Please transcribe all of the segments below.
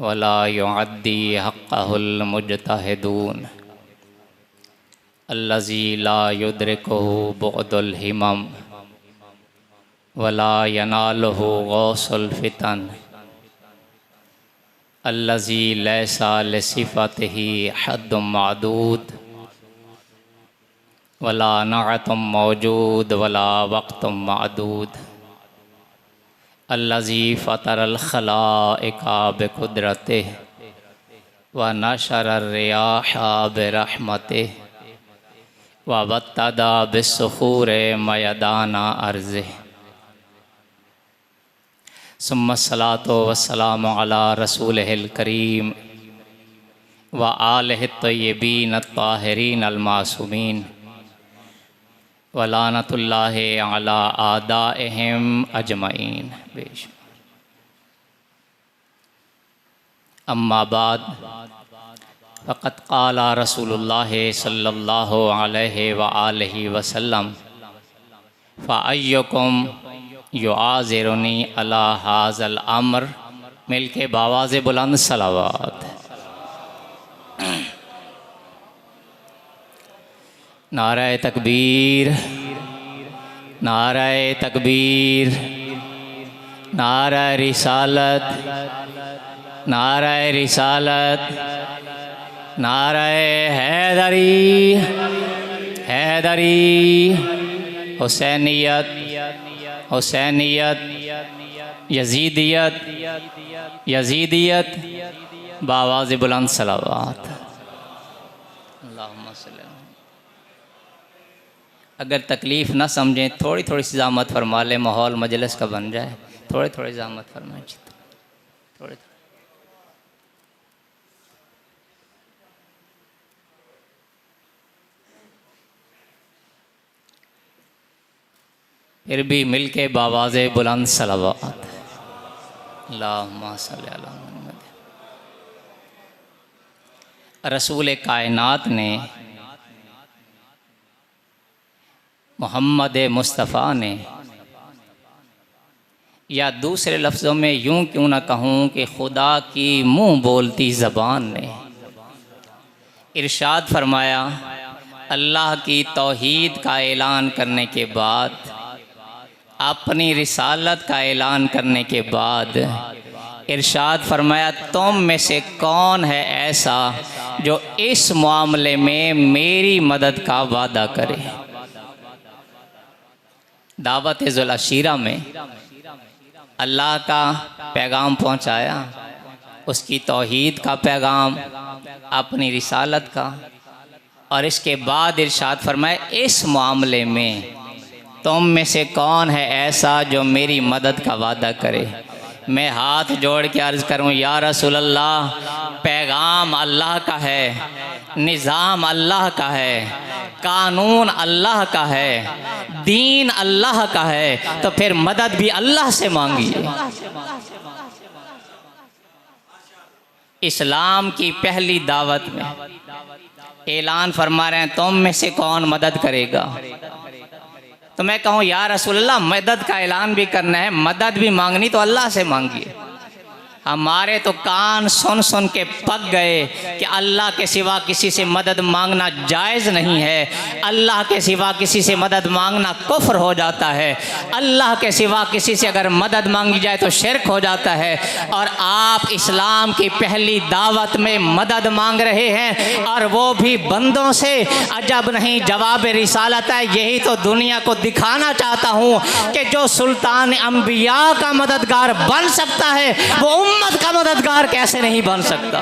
वला युअद्दी हक़्क़हुल मुज्तहिदून अल्लज़ी ला युद्रिकुहु बुअदुल हिमम वला यनालुहु गौसुल फितन अल्लज़ी लैसा लिसिफ़तिही हद्दुम मअदूद वला नअतुम मौजूद वला वक़्तुम मअदूद अल्लज़ी फ़तरल ख़लाइक़ा बिक़ुदरतिही व नशरर रियाहा बिरहमतिही व वत्तदा बिस्सुख़ूरि मयदाना अर्ज़िही सुम्मा सलातो वस्सलामु अला रसूलिहिल करीम व आलिहि तय्यबीन अत्ताहिरीन अल-मासूमीन व लानतुल्लाहि अला आदाइहिम अजमईन। अम्मा बाद फ़क़द क़ाला रसूलुल्लाहि सल्लल्लाहु अलैहि व आलिहि वसल्लम फ़अय्युकुम युआज़िरुनी अला हाज़ल अम्र। मिल के बावाज़ बुलंद सलावत। नाराए तकबीर, नाराए तकबीर, नाराए रिसालत, नाराए रिसालत, नाराए हैदरी, हैदरी, हुसैनियत, हुसैनियत, यजीदियत, यजीदियत, बावाज़ बुलंद सलावत। अगर तकलीफ़ ना समझें, थोड़ी थोड़ी सी ज़ामत फरमा लें, माहौल मजलिस का बन जाए। थोड़ी थोड़ी ज़ामत फरमाएं, थोड़ी। फिर भी मिल के बावाज़े बुलंद सलावत। अल्लाहुम्मा सल्ली अला मुहम्मद। रसूल कायनात ने, मोहम्मद मुस्तफ़ा ने, या दूसरे लफ्ज़ों में यूँ क्यों ना कहूँ कि खुदा की मुँह बोलती ज़बान ने इरशाद फरमाया, अल्लाह की तौहीद का ऐलान करने के बाद, अपनी रिसालत का ऐलान करने के बाद इरशाद फरमाया, तुम में से कौन है ऐसा जो इस मामले में मेरी मदद का वादा करे। दावत ज़ुल अशीरा में अल्लाह का पैगाम पहुँचाया, उसकी तौहीद का पैगाम, अपनी रिसालत का, और इसके बाद इरशाद फरमाया, इस मामले में तुम में से कौन है ऐसा जो मेरी मदद का वादा करे। मैं हाथ जोड़ के अर्ज़ करूं, या रसूल अल्लाह, पैगाम अल्लाह का है, निज़ाम अल्लाह का है, कानून अल्लाह का है, दीन अल्लाह का है, तो फिर मदद भी अल्लाह से मांगिए। इस्लाम की पहली दावत में ऐलान फरमा रहे हैं, तुम में से कौन मदद करेगा। तो मैं कहूँ, या रसूल अल्लाह, मदद का ऐलान भी करना है, मदद भी मांगनी तो अल्लाह से मांगिए। हमारे तो कान सुन सुन के पक गए कि अल्लाह के सिवा किसी से मदद मांगना जायज़ नहीं है, अल्लाह के सिवा किसी से मदद मांगना कुफ्र हो जाता है, अल्लाह के सिवा किसी से अगर मदद मांगी जाए तो शिरक हो जाता है। और आप इस्लाम की पहली दावत में मदद मांग रहे हैं, और वो भी बंदों से। अजब नहीं, जवाब रिसालत है। यही तो दुनिया को दिखाना चाहता हूँ कि जो सुल्तान अंबिया का मददगार बन सकता है, वो उम्मत का मददगार कैसे नहीं बन सकता।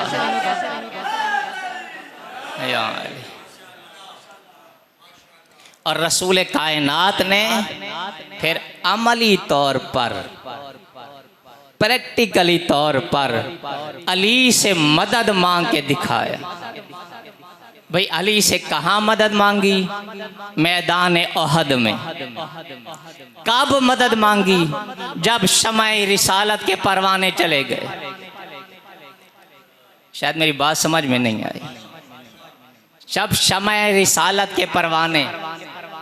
और रसूल कायनात ने फिर अमली तौर पर, प्रैक्टिकली तौर पर अली से मदद मांग के दिखाया। भाई अली से कहाँ मदद मांगी? मैदान ओहद में। कब मदद मांगी? जब शमए रिसालत के परवाने चले गए। शायद मेरी बात समझ में नहीं आई। जब शमए रिसालत के परवाने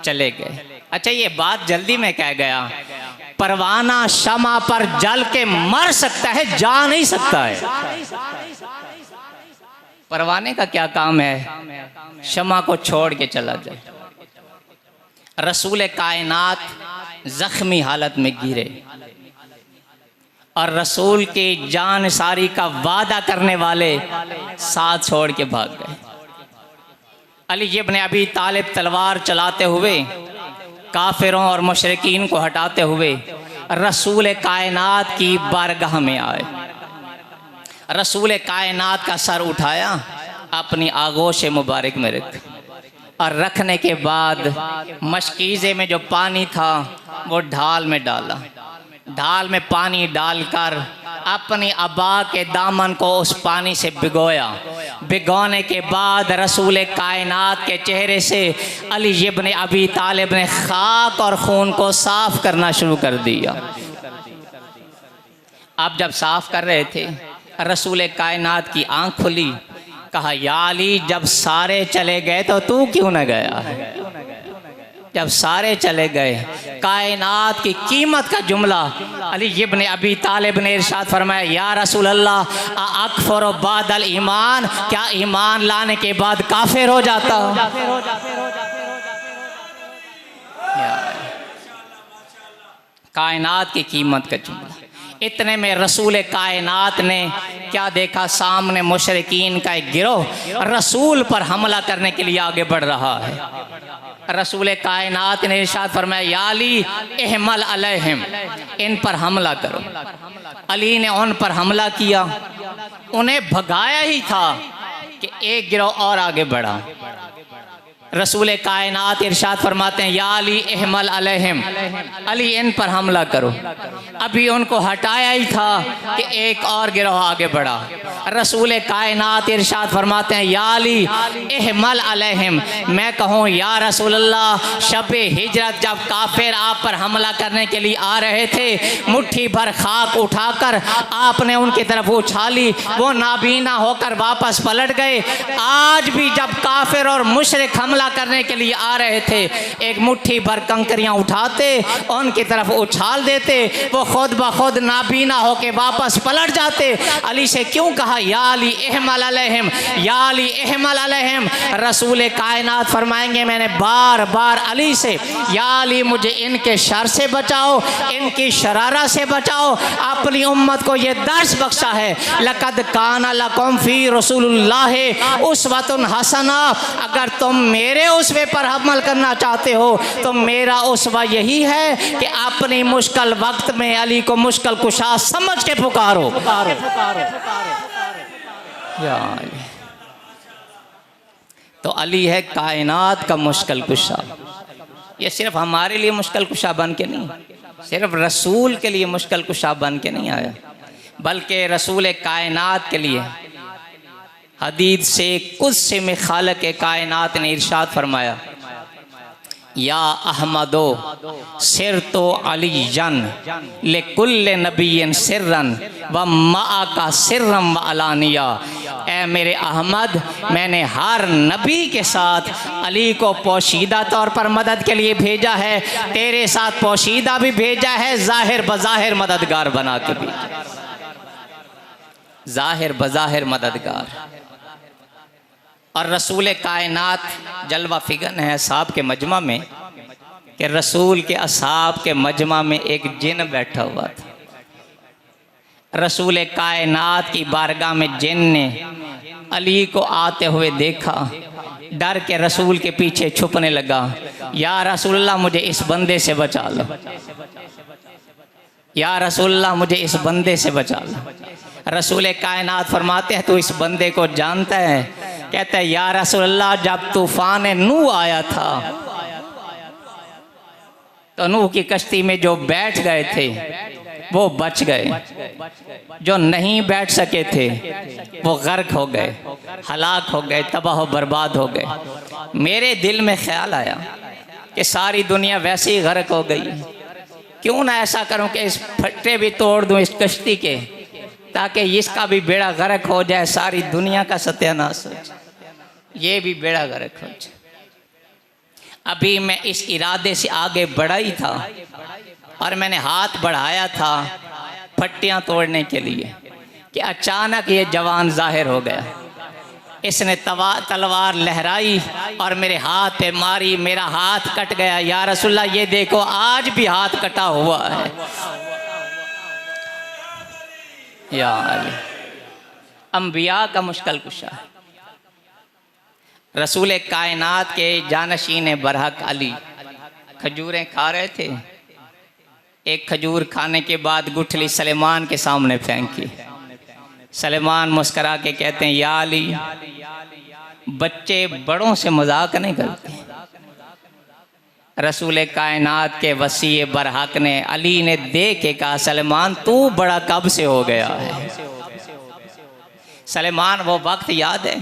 चले गए। अच्छा, ये बात जल्दी में कह गया। परवाना शमा पर जल के मर सकता है, जा नहीं सकता है। परवाने का क्या काम है शमा को छोड़ के चला जाए। रसूल कायनात जख्मी हालत में गिरे और रसूल के जान सारी का वादा करने वाले साथ छोड़ के भाग गए। अली इब्न अबी तालिब तलवार चलाते हुए काफिरों और मुशरिकीन को हटाते हुए रसूल कायनात की बारगाह में आए। रसूल कायनात का सर उठाया, अपनी आगोश मुबारक में रख और रखने के बाद मशकीज़े में जो पानी था वो ढाल में डाला। ढाल में पानी डालकर अपनी अबा के दामन को उस पानी से भिगोया। भिगोने के बाद रसूल कायनात के चेहरे से अली इब्न अबी तालिब ने खाक और खून को साफ करना शुरू कर दिया। अब जब साफ कर रहे थे रसूल कायनात की आंख खुली, कहा या अली जब सारे चले गए तो तू क्यों न गया? जब सारे चले गए, कायनात की कीमत का जुमला अली इब्न अबी तालिब ने इरशाद फरमाया, या रसूल अल्लाह अकफर बादल ईमान, क्या ईमान लाने के बाद काफिर हो जाता? कायनात की कीमत का जुमला। इतने में रसूल कायनात ने क्या देखा, सामने मुशरिकीन का एक गिरोह रसूल पर हमला करने के लिए आगे बढ़ रहा है। रसूल कायनात ने इरशाद फरमाया, या अली एहमल अलैहिम, इन पर हमला करो। अली ने उन पर हमला किया, उन्हें भगाया ही था कि एक गिरोह और आगे बढ़ा। रसूल कायनात इरशाद फरमाते हैं, या अली एहमल अलैहिम, अली इन पर हमला करो। अभी उनको हटाया ही था कि एक और गिरोह आगे बढ़ा। रसूल कायनात इरशाद फरमाते हैं, या अली एहमल अलैहिम, मैं कहूँ या रसूल अल्लाह शब-ए हिजरत जब काफिर आप पर हमला करने के लिए आ रहे थे, मुट्ठी भर खाक उठाकर आपने उनकी तरफ उछाली, वो नाबीना होकर वापस पलट गए। आज भी जब काफिर और मुशरिक हमला करने के लिए आ रहे थे, एक मुट्ठी भर कंकरियां उठाते उनकी तरफ उछाल देते, वो खुद ब खुद नाबीना होके वापस पलट जाते। अली से क्यों कहा या अली एहमल अलैहिम, या अली एहमल अलैहिम? रसूल कायनात फरमाएंगे, मैंने बार बार अली से, या अली मुझे इनके शर से बचाओ, इनकी शरारा से बचाओ। अपनी उम्मत को ये दर्स बख्शा है, लक़द काना लकुम फी रसूलिल्लाहि उस्वतुन हसना, अगर तुम मेरे उसवे पर अमल करना चाहते हो तो मेरा उसवा यही है कि अपनी मुश्किल वक्त में अली को मुश्किल कुशा समझ के पुकारो। तो अली है कायनात का मुश्किल कुशा। ये सिर्फ हमारे लिए मुश्किल कुशा बन के नहीं, सिर्फ रसूल के लिए मुश्किल कुशा बन के नहीं आया, बल्कि रसूल कायनात के लिए हदीद से कुछ से में खालिक कायनात ने इरशाद फरमाया, या अहमदो सिर तो अली जन ले कुल्ले नबीन सिर्रन व मा का सिर्रम व अलानिया। ए मेरे अहमद, मैंने हर नबी के साथ अली को पोशीदा तौर पर मदद के लिए भेजा है, तेरे साथ पोशीदा भी भेजा है, जाहिर बज़ाहिर मददगार बना के भी, जाहिर बज़ाहिर मददगार। और रसूल कायनात जलवा फिगन है असहाब के मजमा में कि रसूल के असहाब के मजमा में एक जिन बैठा हुआ था। रसूल कायनात की बारगाह में जिन ने अली को आते हुए देखा, डर के रसूल के पीछे छुपने लगा, या रसूलल्लाह मुझे इस बंदे से बचा लो, या रसूलल्लाह मुझे इस बंदे से बचा लो। रसूल कायनात फरमाते हैं, तू इस बंदे को जानता है? कहते हैं, या रसूलल्लाह जब तूफान नूह आया था तो नूह की कश्ती में जो बैठ गए थे वो बच गए, जो नहीं बैठ सके थे वो गर्क हो गए, हलाक हो गए, तबाह बर्बाद हो गए। मेरे दिल में ख्याल आया कि सारी दुनिया वैसे ही गर्क हो गई, क्यों ना ऐसा करूं कि इस फट्टे भी तोड़ दूं इस कश्ती के, ताकि इसका भी बेड़ा गर्क हो जाए, सारी दुनिया का सत्यानाश हो जाए, ये भी बेड़ा गर्क हो जाए। अभी मैं इस इरादे से आगे बढ़ा ही था और मैंने हाथ बढ़ाया था फट्टियां तोड़ने के लिए, कि अचानक ये जवान जाहिर हो गया। इसने तलवार लहराई और मेरे हाथ पे मारी, मेरा हाथ कट गया। या रसूलल्लाह ये देखो आज भी हाथ कटा हुआ है। या अली, अंबिया का मुश्किल कुशा, रसूल कायनात के जानशीन बरहक अली खजूरें खा रहे थे। एक खजूर खाने के बाद गुठली सलेमान के सामने फेंकी। सलेमान मुस्करा के कहते हैं, या अली, बच्चे बड़ों से मजाक नहीं करते। रसूल कायनात के वसी बरहक ने, अली ने देख के कहा, सलेमान तू बड़ा कब से हो गया है? सलेमान वो वक्त याद है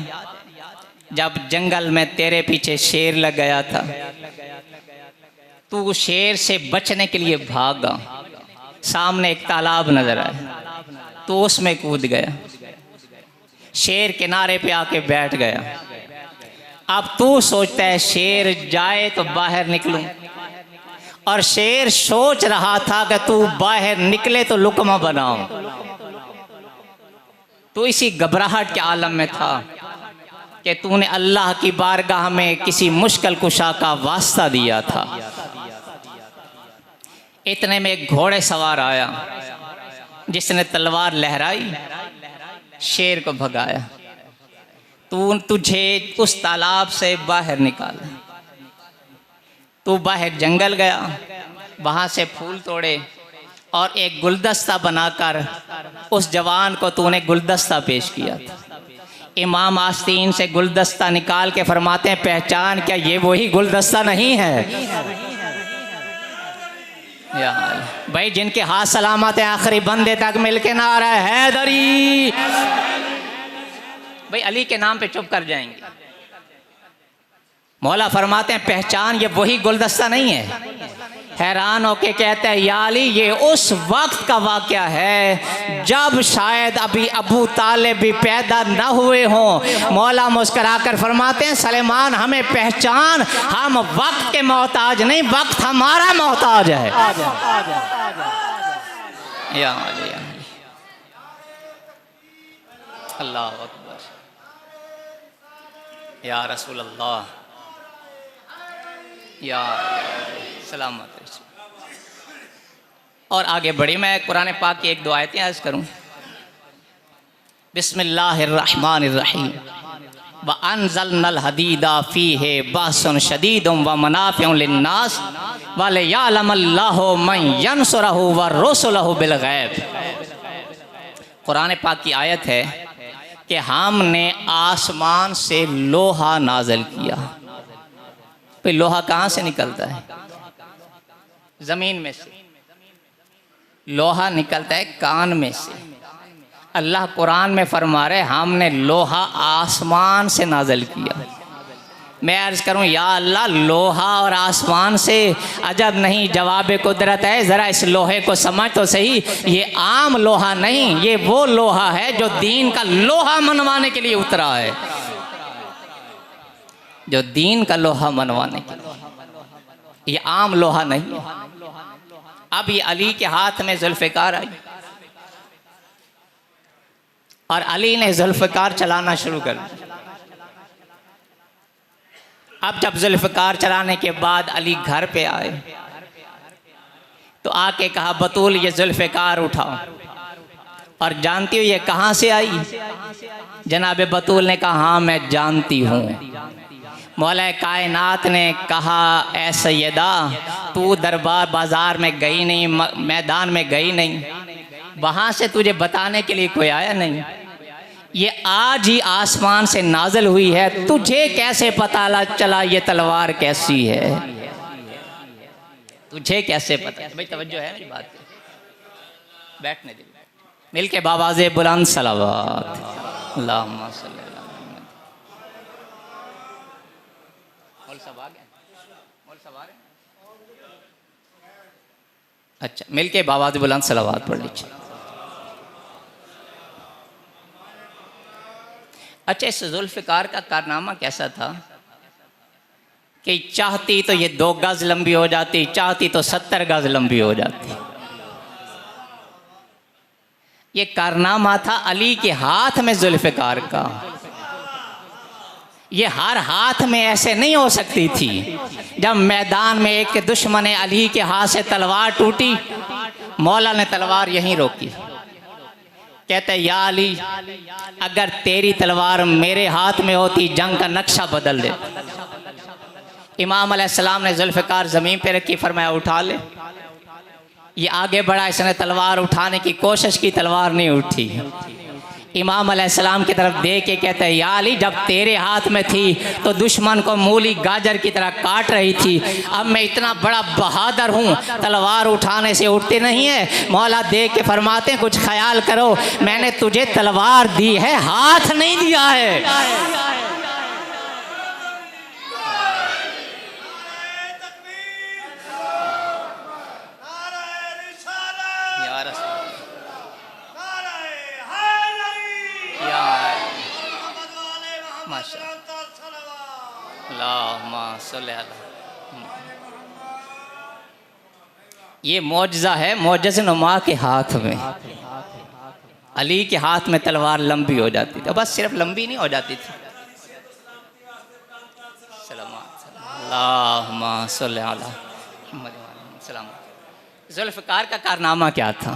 जब जंगल में तेरे पीछे शेर लग गया था, तू शेर से बचने के लिए भागा, सामने एक तालाब नजर आया, तो उसमें कूद गया, शेर किनारे पे आके बैठ गया। अब तू सोचता है शेर जाए तो बाहर निकलूं, और शेर सोच रहा था कि तू बाहर निकले तो लुकमा बनाऊं। तो इसी घबराहट के आलम में था कि तूने अल्लाह की बारगाह में किसी मुश्किल कुशा का वास्ता दिया था। इतने में एक घोड़े सवार आया जिसने तलवार लहराई, शेर को भगाया। तुझे उस तालाब से बाहर निकाला। तू बाहर जंगल गया, वहाँ से फूल तोड़े और एक गुलदस्ता बनाकर उस जवान को तूने गुलदस्ता पेश किया था। इमाम आस्तीन से गुलदस्ता निकाल के फरमाते हैं, पहचान क्या ये वही गुलदस्ता नहीं है? यार भाई, जिनके हाथ सलामत है आखिरी बंदे तक मिलके ना आ रहा है हैदरी, भाई अली के नाम पे चुप कर जाएंगे। मौला फरमाते हैं, पहचान ये वही गुलदस्ता नहीं है? हैरान होके कहते हैं, या अली, ये उस वक्त का वाक़या है जब शायद अभी अबू तालिब भी पैदा न हुए हों। मौला मुस्करा कर फरमाते हैं, सलेमान हमें पहचान, हम वक्त के मोहताज नहीं, वक्त हमारा मोहताज है। या अली, अल्लाह अकबर, या रसूल अल्लाह, या सलामत। और आगे बढ़ी, मैं कुरान पाक की एक दो आयतें अर्ज़ करूँ। बिस्मिल्लाहिर्रहमानिर्रहीम, व अनज़लनल हदीदा फ़ीहि बासन शदीदुम व मनाफ़िउ लिन्नास व लियअलमल्लाहु मन यंसुरहु व रुसुलहु बिल गैब। कुरान पाक की आयत है कि हमने आसमान से लोहा नाज़िल किया। तो लोहा कहाँ से निकलता है? ज़मीन में से। लोहा निकलता है कान में से। अल्लाह कुरान में फरमा रहे, हमने लोहा आसमान से नाज़िल किया। मैं अर्ज़ करूं, या अल्लाह, लोहा और आसमान से अजब नहीं, जवाब कुदरत है। ज़रा इस लोहे को समझ तो सही, ये आम लोहा नहीं, ये वो लोहा है जो दीन का लोहा मनवाने के लिए उतरा है, जो दीन का लोहा मनवाने के लिए। ये आम लोहा नहीं है। अब ये अली के हाथ में जुल्फ़िकार आई और अली ने जुल्फ़िकार चलाना शुरू कर दिया। अब जब जुल्फ़िकार चलाने के बाद अली घर पे आए तो आके कहा, बतूल ये जुल्फ़िकार उठाओ। और जानती हो ये कहाँ से आई? जनाब बतूल ने कहा, हाँ मैं जानती हूँ। मौला कायनात ने कहा, ऐ सैयदा, तू दरबार बाज़ार में गई नहीं, मैदान में गई नहीं, वहाँ से तुझे बताने के लिए कोई आया नहीं, ये आज ही आसमान से नाज़िल हुई है, तुझे कैसे पता चला ये तलवार कैसी है? तुझे कैसे पता? भाई तवज्जो है मेरी बात पे, बैठने दे। मिल के बावाज़े बुलंद सलावत। अल्लाहुम्मा सल्ली अला मुहम्मद। मौल साहब आ गए? मौल साहब आ रहे हैं? अच्छा, मिल के बावाज़े बुलंद सलावत पढ़ लीजिए। अच्छा, इस जुल्फ़िकार का कारनामा कैसा था कि चाहती तो ये 2 गज़ लंबी हो जाती, चाहती तो 70 गज़ लंबी हो जाती। ये कारनामा था अली के हाथ में जुल्फ़िकार का। ये हर हाथ में ऐसे नहीं हो सकती थी। जब मैदान में एक दुश्मन अली के हाथ से तलवार टूटी, मौला ने तलवार यहीं रोकी। कहते या अली, अगर तेरी तलवार मेरे हाथ में होती जंग का नक्शा बदल दे। इमाम अलैहिस्सलाम ने जुल्फ़िकार ज़मीन पे रखी, फरमाया उठा ले। ये आगे बढ़ा, इसने तलवार उठाने की कोशिश की, तलवार नहीं उठी। इमाम अलैहिस्सलाम की तरफ देख के कहते हैं या अली, जब तेरे हाथ में थी तो दुश्मन को मूली गाजर की तरह काट रही थी। अब मैं इतना बड़ा बहादुर हूँ, तलवार उठाने से उठती नहीं है। मौला देख के फरमाते हैं कुछ ख्याल करो, मैंने तुझे तलवार दी है, हाथ नहीं दिया है। ये मौजज़ा है मौजज़ नुमा के हाथ में। अली के हाथ में तलवार लंबी हो जाती थी, बस सिर्फ लंबी नहीं हो जाती थी। जुल्फ़िकार का कारनामा क्या था?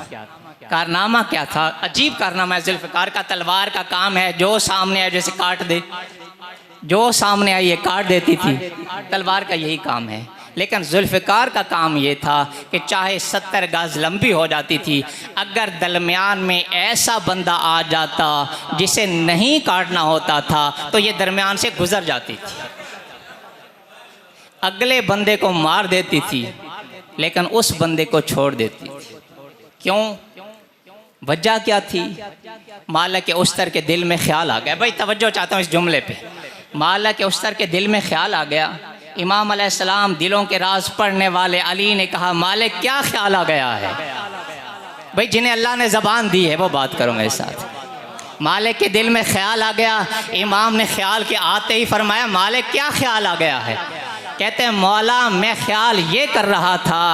कारनामा क्या था? अजीब कारनामा है जुल्फ़िकार का। तलवार का काम है जो सामने आए जैसे काट दे, जो सामने आई ये काट देती थी, तलवार का यही काम है। लेकिन जुल्फ़िकार का काम ये था कि चाहे 70 गज लंबी हो जाती थी, अगर दरमियान में ऐसा बंदा आ जाता जिसे नहीं काटना होता था तो ये दरमियान से गुजर जाती थी, अगले बंदे को मार देती थी, लेकिन उस बंदे को छोड़ देती थी। क्यों? वजह क्या थी? मालिक उस्तर के दिल में ख्याल आ गया। भाई तवज्जो चाहता हूँ इस जुमले पे। मालिक उस्तर के दिल में ख्याल आ गया। इमाम अलैहिस्सलाम दिलों के राज पढ़ने वाले अली ने कहा मालिक क्या ख्याल आ गया है? भाई जिन्हें अल्लाह ने ज़बान दी है वो बात करो मेरे साथ। मालिक के दिल में ख्याल आ गया। इमाम ने ख्याल के आते ही फरमाया मालिक क्या ख्याल आ गया है? कहते हैं मौला मैं ख्याल ये कर रहा था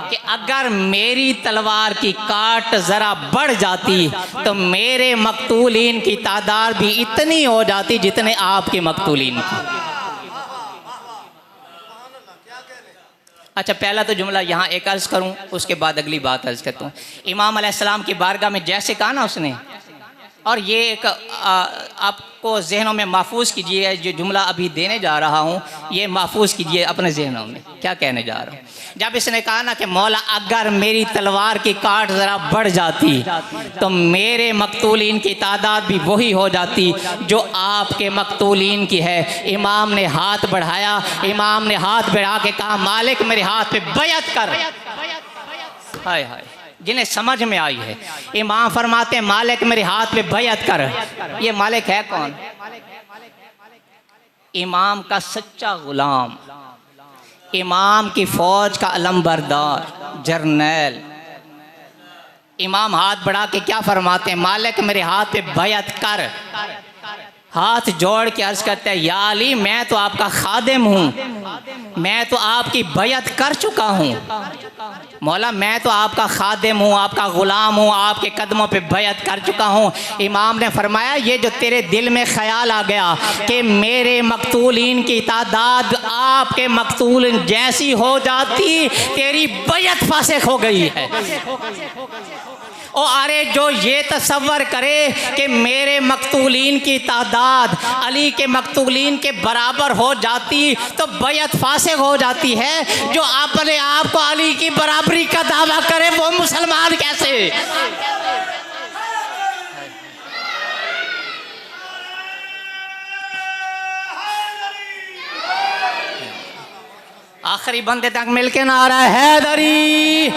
कि अगर मेरी तलवार की काट ज़रा बढ़ जाती तो मेरे मकतूलीन की तादाद भी इतनी हो जाती जितने आपके मकतूलीन की। अच्छा पहला तो जुमला यहाँ एक अर्ज़ करूँ, उसके बाद अगली बात अर्ज़ करता हूँ। इमाम अलैहिस्सलाम की बारगाह में जैसे कहा ना उसने, और ये एक आपको जहनों में महफूज कीजिए, जो जुमला अभी देने जा रहा हूँ ये महफूज कीजिए अपने जहनों में, क्या कहने जा रहा हूँ। जब इसने कहा ना कि मौला अगर मेरी तलवार की काट ज़रा बढ़ जाती तो मेरे मकतूलीन की तादाद भी वही हो जाती जो आपके मकतूलीन की है। इमाम ने हाथ बढ़ाया, इमाम ने हाथ बढ़ा के कहा मालिक मेरे हाथ पे बैत कर। हाय हाय, जिन्हें समझ में आई है। इमाम फरमाते हैं मालिक मेरे हाथ पे बैत कर। ये मालिक है कौन? इमाम का सच्चा गुलाम, इमाम की फौज का अलमबरदार, जर्नैल। इमाम हाथ बढ़ा के क्या फरमाते हैं? मालिक मेरे हाथ पे बैत कर। हाथ जोड़ के अर्ज करते हैं या अली मैं तो आपका खादिम हूँ, मैं तो आपकी बैत कर चुका हूँ। मौला मैं तो आपका खादिम हूँ, आपका ग़ुलाम हूँ, आपके कदमों पे बैत कर चुका हूँ। इमाम ने फरमाया ये जो तेरे दिल में ख्याल आ गया कि मेरे मकतूलीन की तादाद आपके मकतूलीन जैसी हो जाती, तेरी बैत फासिक हो गई है। ओ अरे जो ये तसव्वुर करे कि मेरे मकतूलीन की तादाद अली के मकतूलीन के बराबर हो जाती तो बैत फासिक हो जाती है। जो अपने आप को अली की बराबरी का दावा करे वो मुसलमान कैसे? आखिरी बंदे तक मिलके ना आ रहा है हैदरी।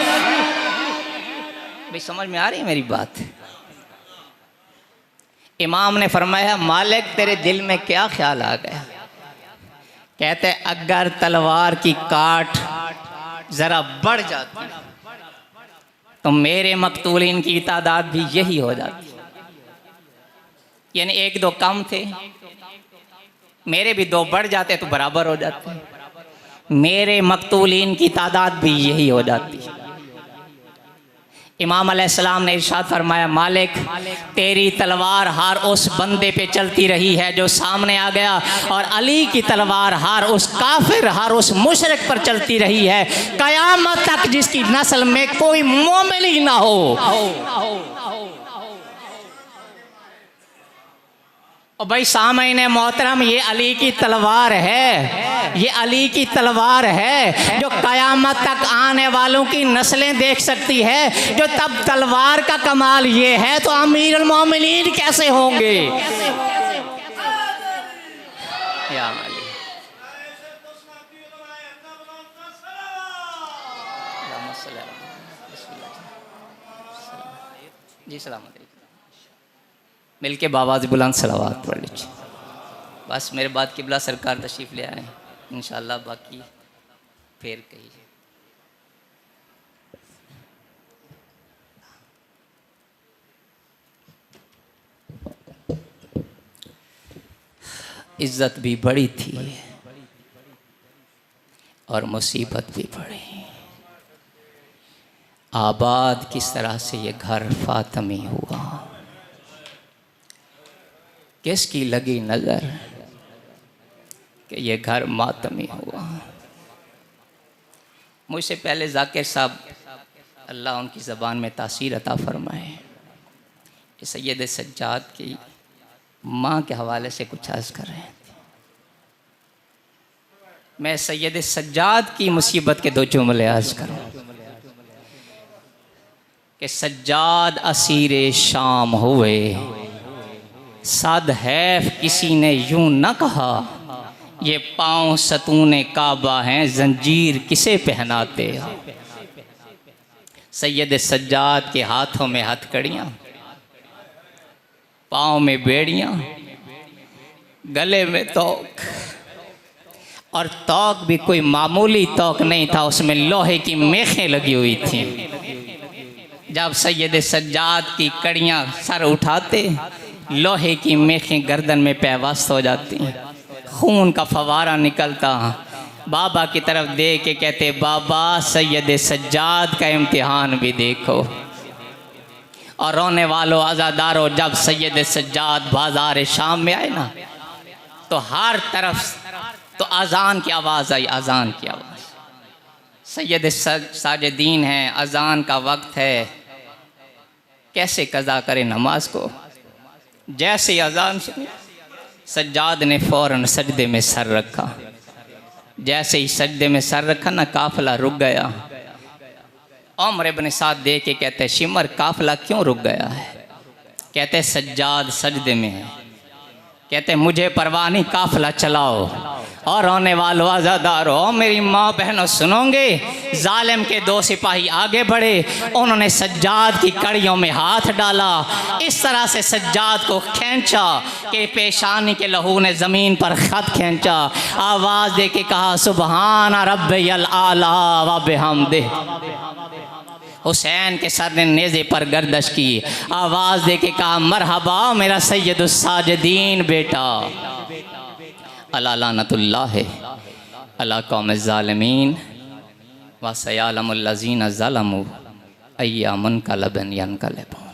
भाई समझ में आ रही है मेरी बात? इमाम ने फरमाया मालिक तेरे दिल में क्या ख्याल आ गया? कहते अगर तलवार की काट जरा बढ़ जाती तो मेरे मकतूलीन की तादाद भी यही हो जाती। यानी एक दो कम थे, मेरे भी दो बढ़ जाते तो बराबर हो जाते, मेरे मकतूलीन की तादाद भी यही हो जाती। इमाम अलैहिस्सलाम ने इरशाद फरमाया, मालिक तेरी तलवार हर उस बंदे पे चलती रही है जो सामने आ गया, और अली की तलवार हर उस काफिर, हर उस मुशरिक पर चलती रही है, कयामत तक जिसकी नस्ल में कोई मोमिन ही ना हो। और भाई सामईने मोहतरम, ये अली की तलवार है, ये अली की तलवार है जो कयामत तक आने वालों की नस्लें देख सकती है। जो तब तलवार का कमाल ये है तो अमीरुल मोमिनीन कैसे होंगे। या अली। जी सलाम मिल के बाबाज बुलंद सलावत पढ़ लीजिए। बस मेरे बाद किबला सरकार तशरीफ़ ले आए, इंशाअल्लाह बाकी फिर कही। इज्जत भी बड़ी थी और मुसीबत भी बड़ी। आबाद किस तरह से ये घर फातमी हुआ, किसकी लगी नज़र कि ये घर मातमी हुआ। मुझसे पहले जाकिर साहब, अल्लाह उनकी ज़बान में तासीर अता फरमाए, सैयद सज्जाद की माँ के हवाले से कुछ अर्ज़ कर रहे थे। मैं सैयद सज्जाद की मुसीबत के दो जुमले अर्ज़ करूँ कि सज्जाद असीरे शाम हुए, सद हैफ किसी ने यूं न कहा, ये पाँव सतूने काबा हैं, जंजीर किसे पहनाते हो। सैयद सज्जाद के हाथों में हथकड़ियाँ, पाँव में बेड़ियाँ, गले में तोक, और तोक भी कोई मामूली तोक नहीं था, उसमें लोहे की मेखें लगी हुई थीं। जब सैयद सज्जाद की कड़ियाँ सर उठाते, लोहे की मेखें गर्दन में पैवस्त हो जाती, खून का फवारा निकलता। बाबा की तरफ देख के कहते, बाबा सैयद सज्जाद का इम्तिहान भी देखो। और रोने वालों आज़ादारों, जब सैयद सज्जाद बाज़ार शाम में आए ना, तो हर तरफ तो अज़ान की आवाज़ आई, अज़ान की आवाज़। सैयद साजिदीन हैं, अज़ान का वक्त है, कैसे कज़ा करें नमाज को। जैसे अज़ान सुनी, सज्जाद ने फ़ौरन सजदे में सर रखा। जैसे ही सजदे में सर रखा ना, काफ़िला रुक गया। उमर इब्न साद दे के कहते, शिमर काफ़िला क्यों रुक गया है। कहते सज्जाद सजदे में है। कहते मुझे परवाह नहीं, काफ़िला चलाओ। और रोने वालों आज़ादारों, मेरी माँ बहनों सुनोगे, जालिम के दो सिपाही आगे बढ़े, उन्होंने सज्जाद की कड़ियों में हाथ डाला, इस तरह से सज्जाद को खींचा कि पेशानी के लहू ने ज़मीन पर ख़त खींचा। आवाज़ दे के कहा, सुबहान रब्बियल आला व बिहम्दिह। हुसैन के सर ने नेज़े पर गर्दश की, आवाज़ दे के कहा, मरहबा मेरा सैयदुस साजिदीन बेटा। अला लानतुल्लाह अला कौम ज़ालिमीन व सयालमुल लज़ीना ज़लमू अय्यामुन कलबन यनकलिबून।